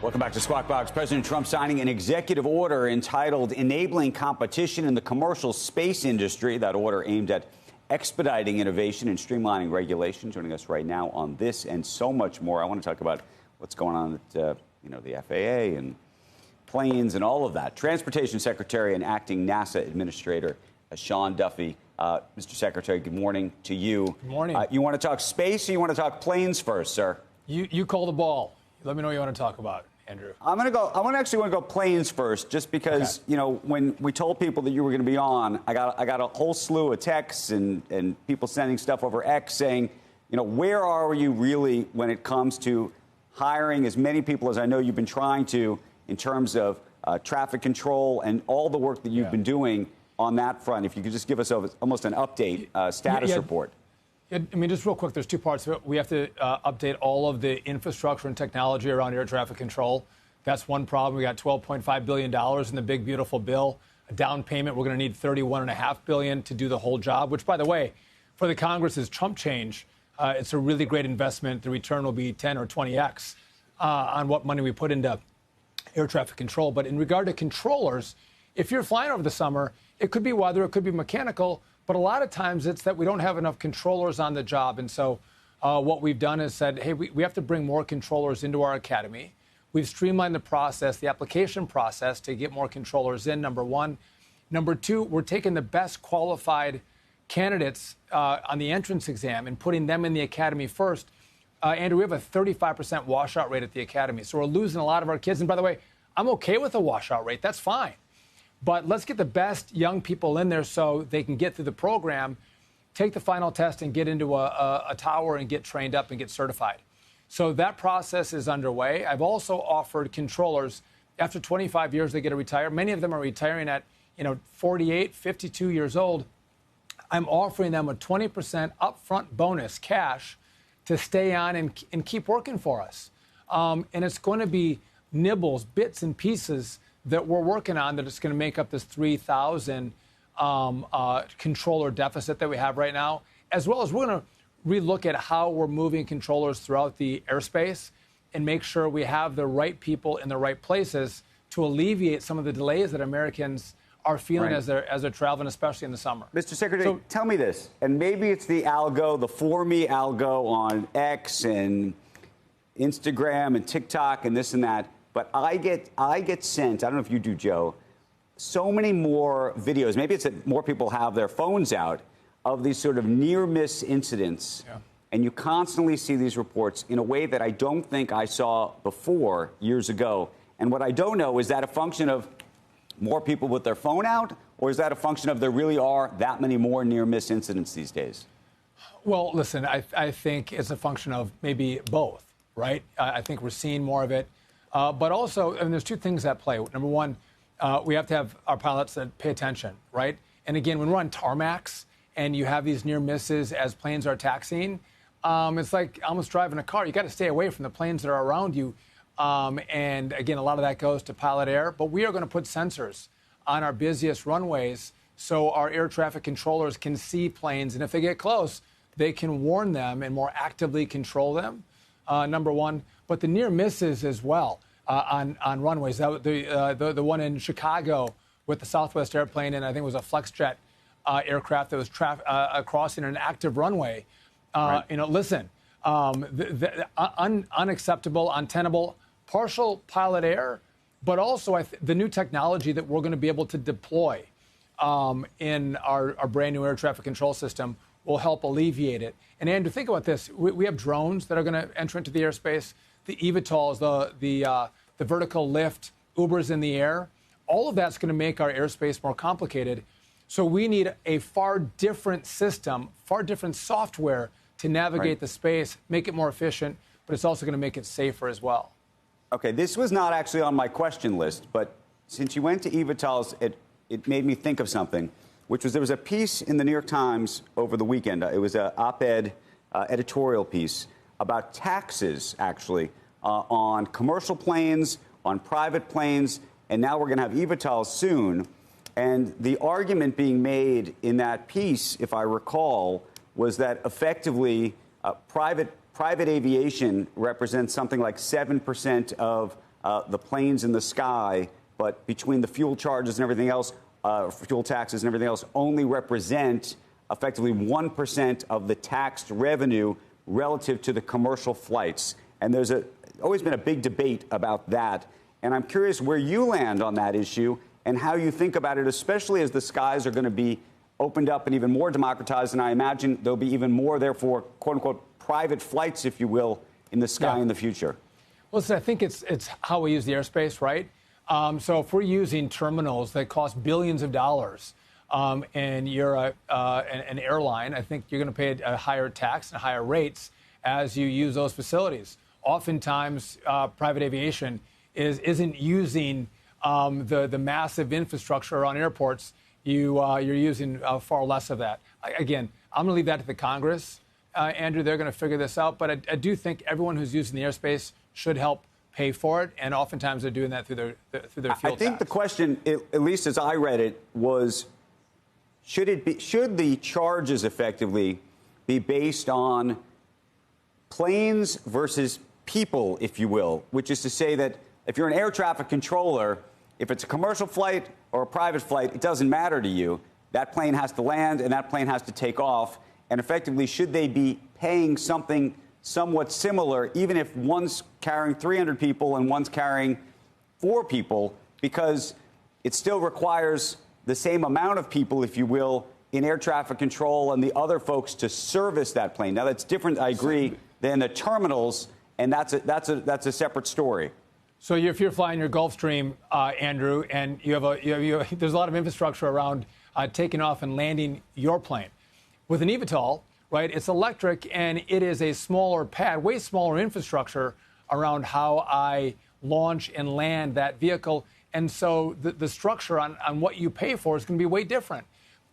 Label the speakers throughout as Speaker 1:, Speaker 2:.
Speaker 1: Welcome back to Squawk Box. President Trump signing an executive order entitled Enabling Competition in the Commercial Space Industry. That order aimed at expediting innovation and streamlining regulation. Joining us right now on this and so much more. I want to talk about what's going on at the FAA and planes and all of that. Transportation Secretary and Acting NASA Administrator Sean Duffy. Mr. Secretary, good morning to you.
Speaker 2: Good morning.
Speaker 1: You want to talk space or you want to talk planes first, sir?
Speaker 2: You call the ball. Let me know what you want to talk about, Andrew.
Speaker 1: I actually want to go planes first, just because,
Speaker 2: okay.
Speaker 1: When we told people that you were going to be on, I got a whole slew of texts and people sending stuff over X saying, where are you really when it comes to hiring as many people as I know you've been trying to in terms of traffic control and all the work that you've been doing on that front. If you could just give us almost an update, status report.
Speaker 2: Just real quick, there's two parts of it. We have to update all of the infrastructure and technology around air traffic control. That's one problem. We got $12.5 billion in the big, beautiful bill. A down payment, we're going to need $31.5 billion to do the whole job, which, by the way, for the Congress's Trump change, it's a really great investment. The return will be 10 or 20x on what money we put into air traffic control. But in regard to controllers, if you're flying over the summer, it could be weather, it could be mechanical, but a lot of times it's that we don't have enough controllers on the job. And so what we've done is said, hey, we have to bring more controllers into our academy. We've streamlined the process, the application process, to get more controllers in, number one. Number two, we're taking the best qualified candidates on the entrance exam and putting them in the academy first. Andrew, we have a 35% washout rate at the academy. So we're losing a lot of our kids. And by the way, I'm okay with a washout rate. That's fine. But let's get the best young people in there so they can get through the program, take the final test, and get into a tower and get trained up and get certified. So that process is underway. I've also offered controllers, after 25 years, they get to retire. Many of them are retiring at 48, 52 years old. I'm offering them a 20% upfront bonus, cash, to stay on and keep working for us. And it's going to be nibbles, bits and pieces that we're working on that is going to make up this 3,000 controller deficit that we have right now, as well as we're going to relook at how we're moving controllers throughout the airspace and make sure we have the right people in the right places to alleviate some of the delays that Americans are feeling as they're traveling, especially in the summer.
Speaker 1: Mr. Secretary, tell me this, and maybe it's the algo, the For Me algo on X and Instagram and TikTok and this and that. But I get sent, I don't know if you do, Joe, so many more videos. Maybe it's that more people have their phones out of these sort of near-miss incidents. Yeah. And you constantly see these reports in a way that I don't think I saw before years ago. And what I don't know, is that a function of more people with their phone out? Or is that a function of there really are that many more near-miss incidents these days?
Speaker 2: Well, listen, I think it's a function of maybe both, right? I think we're seeing more of it. But also, there's two things at play. Number one, we have to have our pilots that pay attention, right? And again, when we're on tarmacs and you have these near misses as planes are taxiing, it's like almost driving a car. You got to stay away from the planes that are around you. And again, a lot of that goes to pilot error. But we are going to put sensors on our busiest runways so our air traffic controllers can see planes. And if they get close, they can warn them and more actively control them. Number one, but the near misses as well on runways. The one in Chicago with the Southwest airplane, and I think it was a FlexJet aircraft that was crossing an active runway. Listen, unacceptable, untenable, partial pilot error, but also the new technology that we're going to be able to deploy in our brand new air traffic control system will help alleviate it. And Andrew, think about this. We have drones that are going to enter into the airspace, the eVTOLs, the vertical lift, Ubers in the air. All of that's going to make our airspace more complicated. So we need a far different system, far different software to navigate the space, make it more efficient, but it's also going to make it safer as well.
Speaker 1: Okay, this was not actually on my question list, but since you went to eVTOLs, it made me think of something, which was there was a piece in the New York Times over the weekend. It was an op-ed editorial piece about taxes, actually, on commercial planes, on private planes, and now we're going to have eVTOLs soon. And the argument being made in that piece, if I recall, was that effectively private aviation represents something like 7% of the planes in the sky, but between the fuel charges and everything else, fuel taxes and everything else, only represent effectively 1% of the taxed revenue relative to the commercial flights. And there's always been a big debate about that. And I'm curious where you land on that issue and how you think about it, especially as the skies are going to be opened up and even more democratized. And I imagine there'll be even more, therefore, quote unquote, private flights, if you will, in the sky in the future.
Speaker 2: Listen, I think it's how we use the airspace, right? So if we're using terminals that cost billions of dollars, and you're an airline, I think you're going to pay a higher tax and higher rates as you use those facilities. Oftentimes, private aviation isn't using the massive infrastructure around airports. You're using far less of that. Again, I'm going to leave that to the Congress, Andrew. They're going to figure this out. But I do think everyone who's using the airspace should help pay for it, and oftentimes they're doing that through their fuel tax.
Speaker 1: I think the question, at least as I read it, was should the charges effectively be based on planes versus people, if you will, which is to say that if you're an air traffic controller, if it's a commercial flight or a private flight, it doesn't matter to you. That plane has to land and that plane has to take off. And effectively, should they be paying something somewhat similar, even if one's carrying 300 people and one's carrying 4 people, because it still requires the same amount of people, if you will, in air traffic control and the other folks to service that plane. Now, that's different, I agree, than the terminals, and that's a separate story.
Speaker 2: So if you're flying your Gulfstream, Andrew, and there's a lot of infrastructure around taking off and landing your plane. With an eVTOL, right, it's electric, and it is a smaller pad, way smaller infrastructure around how I launch and land that vehicle. And so the structure on what you pay for is going to be way different.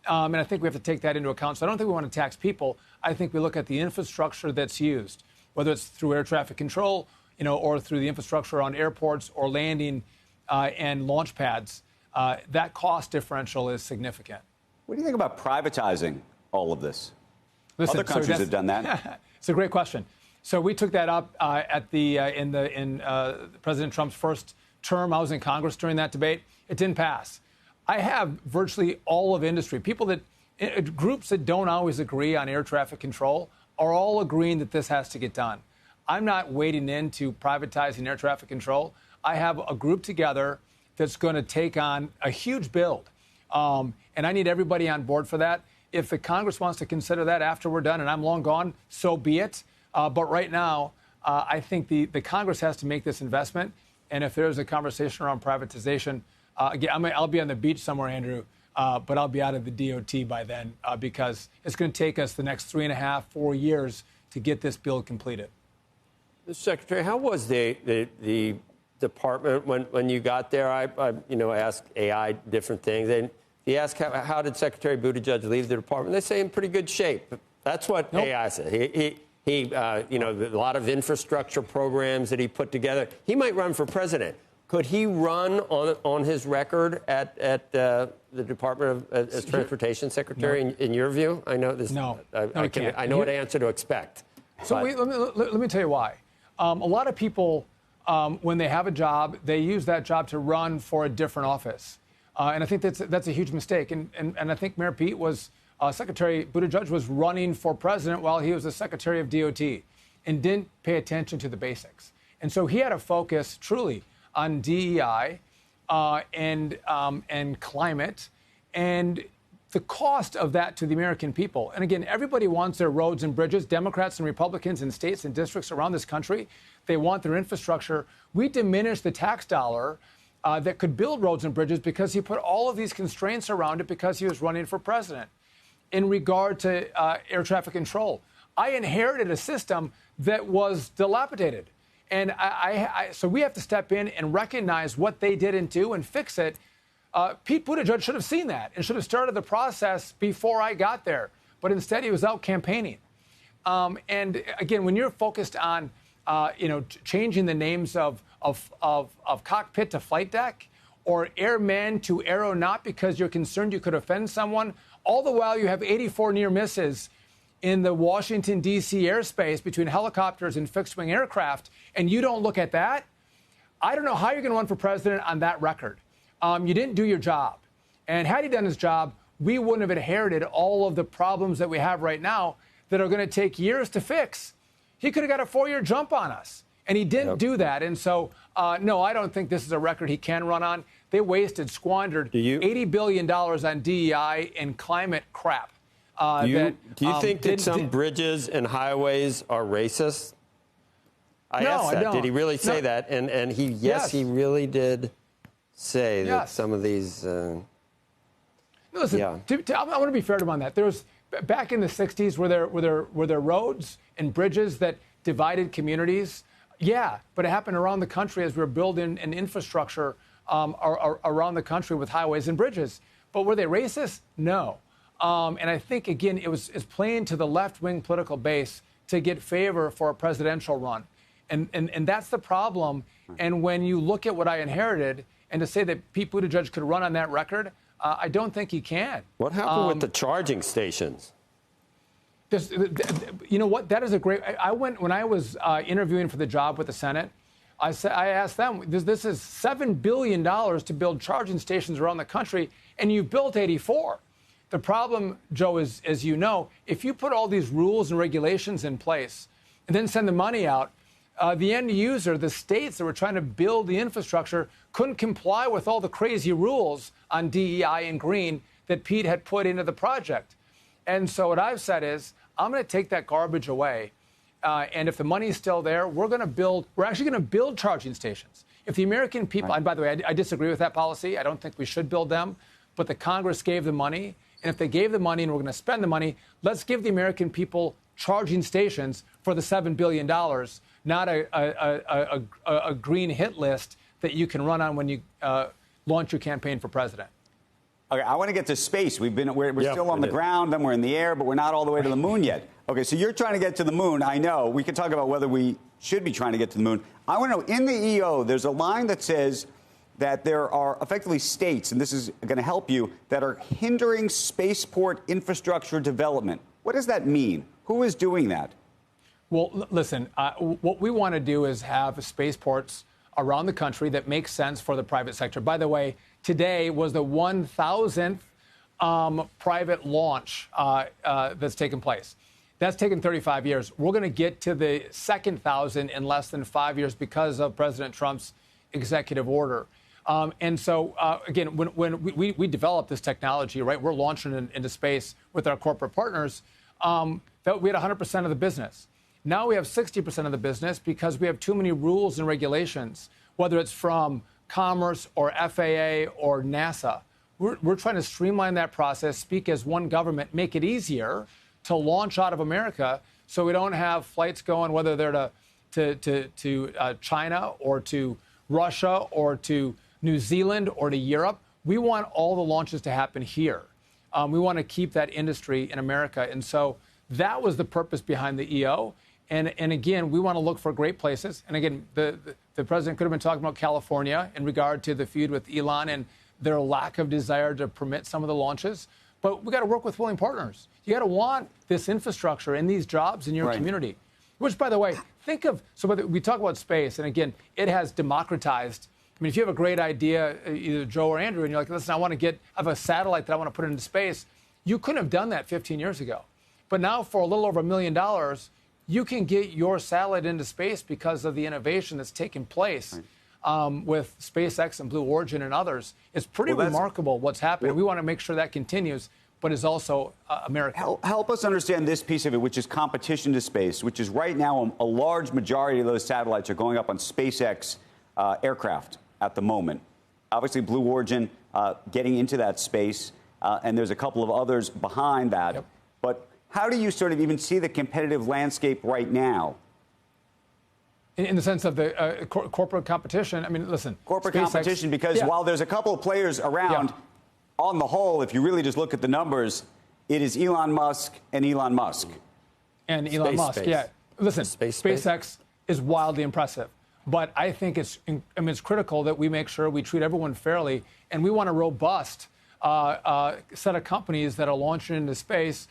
Speaker 2: And I think we have to take that into account. So I don't think we want to tax people. I think we look at the infrastructure that's used, whether it's through air traffic control, or through the infrastructure on airports or landing and launch pads. That cost differential is significant.
Speaker 1: What do you think about privatizing all of this?
Speaker 2: Listen,
Speaker 1: other countries have done that.
Speaker 2: It's a great question. So we took that up in President Trump's first term. I was in Congress during that debate. It didn't pass. I have virtually all of industry, groups that don't always agree on air traffic control, are all agreeing that this has to get done. I'm not wading into privatizing air traffic control. I have a group together that's going to take on a huge build. And I need everybody on board for that. If the Congress wants to consider that after we're done and I'm long gone, so be it. But right now, I think the Congress has to make this investment. And if there's a conversation around privatization, again, I'll be on the beach somewhere, Andrew, but I'll be out of the DOT by then because it's going to take us the next 3.5, 4 years to get this bill completed.
Speaker 3: Mr. Secretary, how was the department when you got there? I asked AI different things. And you ask how did Secretary Buttigieg leave the department? They say in pretty good shape. That's what AI said. He a lot of infrastructure programs that he put together. He might run for president. Could he run on his record at the Department of Transportation Secretary? In your view, I know this.
Speaker 2: No,
Speaker 3: I know what answer to expect.
Speaker 2: So let me tell you why. A lot of people, when they have a job, they use that job to run for a different office. And I think that's a huge mistake. And I think Mayor Pete Secretary Buttigieg was running for president while he was the Secretary of DOT and didn't pay attention to the basics. And so he had to focus truly on DEI and climate and the cost of that to the American people. And again, everybody wants their roads and bridges, Democrats and Republicans in states and districts around this country. They want their infrastructure. We diminish the tax dollar that could build roads and bridges because he put all of these constraints around it because he was running for president. In regard to air traffic control, I inherited a system that was dilapidated. And so we have to step in and recognize what they didn't do and fix it. Pete Buttigieg should have seen that and should have started the process before I got there. But instead, he was out campaigning. And again, when you're focused on, changing the names of cockpit to flight deck or airman to aeronaut because you're concerned you could offend someone, all the while you have 84 near misses in the Washington, D.C. airspace between helicopters and fixed-wing aircraft, and you don't look at that, I don't know how you're going to run for president on that record. You didn't do your job. And had he done his job, we wouldn't have inherited all of the problems that we have right now that are going to take years to fix. He could have got a 4-year jump on us, and he didn't do that. And so, no, I don't think this is a record he can run on. They squandered $80 billion on DEI and climate crap.
Speaker 3: Do you think that some bridges and highways are racist? I asked that. Did he really say that? And he really did say that some of these.
Speaker 2: Listen, I want to be fair to him on that. There was back in the '60s were there roads and bridges that divided communities. Yeah, but it happened around the country as we were building an infrastructure around the country with highways and bridges. But were they racist? No. And I think, again, it's playing to the left-wing political base to get favor for a presidential run. And that's the problem. And when you look at what I inherited, and to say that Pete Buttigieg could run on that record, I don't think he can.
Speaker 3: What happened with the charging stations?
Speaker 2: You know what? That is a great. When I was interviewing for the job with the Senate, I asked them, this is $7 billion to build charging stations around the country, and you built 84. The problem, Joe, is, as you know, if you put all these rules and regulations in place and then send the money out, the end user, the states that were trying to build the infrastructure, couldn't comply with all the crazy rules on DEI and green that Pete had put into the project. And so what I've said is, I'm going to take that garbage away. And if the money's still there, we're actually going to build charging stations. If the American people, and by the way, I disagree with that policy. I don't think we should build them. But the Congress gave the money. And if they gave the money and we're going to spend the money, let's give the American people charging stations for the $7 billion, not a green hit list that you can run on when you launch your campaign for president.
Speaker 1: Okay, I want to get to space. We're still on the ground, then we're in the air, but we're not all the way to the moon yet. Okay, so you're trying to get to the moon. I know. We can talk about whether we should be trying to get to the moon. I want to know, in the EO, there's a line that says that there are effectively states, and this is going to help you, that are hindering spaceport infrastructure development. What does that mean? Who is doing that?
Speaker 2: Well, listen, what we want to do is have spaceports around the country that make sense for the private sector. By the way, today was the 1,000th private launch that's taken place. That's taken 35 years. We're going to get to the second 1,000 in less than 5 years because of President Trump's executive order. And so, again, when we developed this technology, right, we're launching it into space with our corporate partners, that we had 100% of the business. Now we have 60% of the business because we have too many rules and regulations, whether it's from Commerce or FAA or NASA. We're trying to streamline that process, speak as one government, make it easier to launch out of America so we don't have flights going, whether they're to China or to Russia or to New Zealand or to Europe. We want all the launches to happen here. We want to keep that industry in America. And so that was the purpose behind the EO. And again, we want to look for great places. And again, the president could have been talking about California in regard to the feud with Elon and their lack of desire to permit some of the launches. But we got to work with willing partners. You got to want this infrastructure and these jobs in your community. Which, by the way, so we talk about space, and again, it has democratized. I mean, if you have a great idea, either Joe or Andrew, and you're like, listen, I have a satellite that I want to put into space, you couldn't have done that 15 years ago. But now for a little over $1 million, you can get your satellite into space because of the innovation that's taken place with SpaceX and Blue Origin and others. It's pretty remarkable what's happened. We want to make sure that continues, but is also American.
Speaker 1: Help us understand this piece of it, which is competition to space, which is right now a large majority of those satellites are going up on SpaceX aircraft at the moment. Obviously, Blue Origin getting into that space, and there's a couple of others behind that. Yep. But how do you sort of even see the competitive landscape right now?
Speaker 2: In the sense of the corporate competition, I mean, listen.
Speaker 1: Corporate competition, because while there's a couple of players around, on the whole, if you really just look at the numbers, it is Elon Musk and Elon Musk.
Speaker 2: And Elon Musk, Listen, SpaceX is wildly impressive. But I think it's critical that we make sure we treat everyone fairly, and we want a robust set of companies that are launching into space.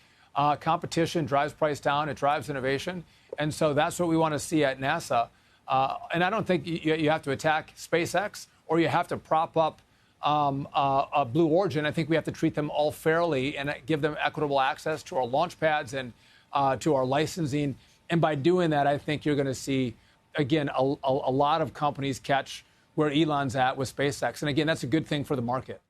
Speaker 2: Competition drives price down, it drives innovation, and so that's what we want to see at NASA. And I don't think you have to attack SpaceX or you have to prop up Blue Origin. I think we have to treat them all fairly and give them equitable access to our launch pads and to our licensing. And by doing that, I think you're going to see, again, a lot of companies catch where Elon's at with SpaceX. And again, that's a good thing for the market.